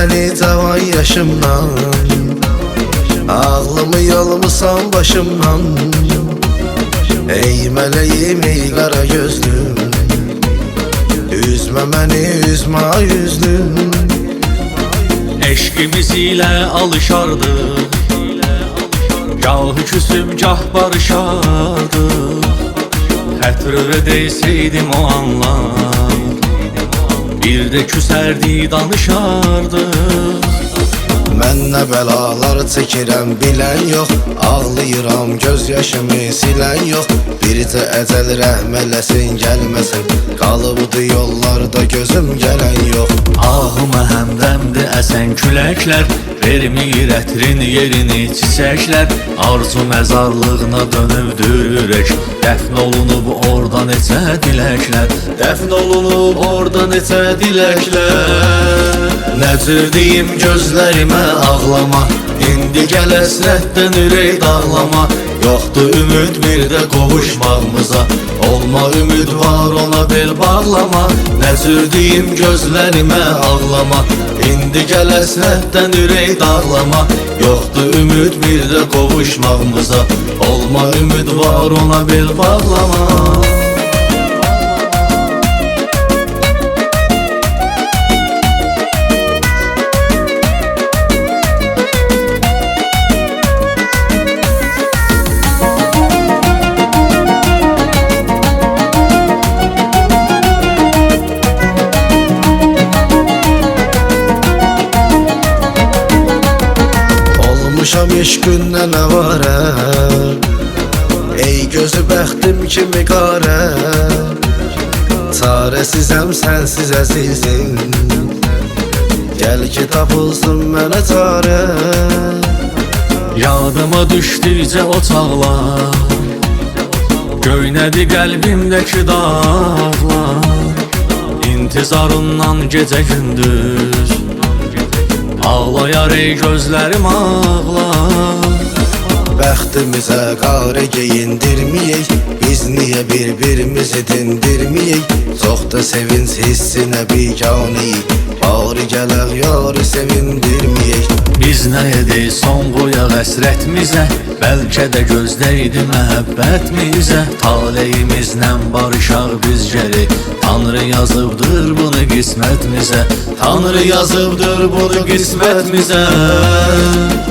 səni cavan yaşımdan, ağlımı yalmısan başımdan. Ey mələyim, ey qara gözlüm, üzmə məni, üzmə yüzlüm. Eşkimiz ilə alışardıq, gah küsüb gah barışardıq. Hətrə deysəydim o anlar, bir də küsərdik danışardıq. Mən nə bəlalar çəkirəm bilən yox, ağlayıram göz yaşımı silən yox. Bircə əcəl rəhm eləsin gəlməsin, qalıbdı yollarda gözüm gələn yox. Ahıma həmdəmdir əsən küləklər, vermir ətrin yerini çiçəklər. Arzu məzarlığına dönübdür ürək, dəfn olunub orada neçə diləklər, dəfn olunub orada neçə diləklər. Nəcür deyim gözlərimə ağlama, indi gəl əsrətdən ürək dağlama. Yoxdur ümid bir də qovuşmağımıza, olma ümid var ona bel bağlama. Nəcür deyim gözlərimə ağlama, indi gəl əsrətdən ürək dağlama. Yoxdur ümid bir də qovuşmağımıza, olma ümid var ona bel bağlama. Olmuşam eşqinlə nə var ey gözü bəxtim kimi qarə. Çarəsizəm sənsiz əzizim, gəl ki tapılsın mənə çarə. Yadıma düşdükcə o çağlar, göynədi qəlbimdəki dağlar. İntizarından gecə gündüz ağlayar ey gözlərim ağlar. Bəxtimizə qarə geyindirməyək, biz niyə bir-birimizi dindirməyək. Çox da sevinç hissinə biganəyik, bari gələq yarı sevindirməyək. Biz nə edik son qoyaq əsrətimizə, bəlkə də gözdəydi məhəbbətimizə. Taleyimizlə barışaq biz gəli, Tanrı yazıbdır bunu qismətimizə, Tanrı yazıbdır bunu qismətimizə.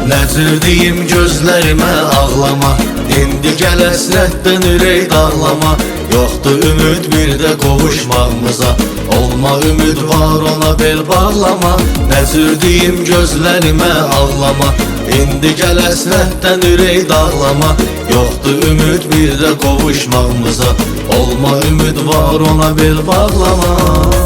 Nəcür deyim gözlərimə ağlama, indi gəl əsrətdən ürək dağlama. Yoxdur ümid bir də qovuşmağımıza, olma ümid var ona bel bağlama. Nəcür deyim gözlərimə ağlama, indi gəl əsrətdən ürək dağlama. Yoxdur ümid bir də qovuşmağımıza, olma ümid var ona bel bağlama.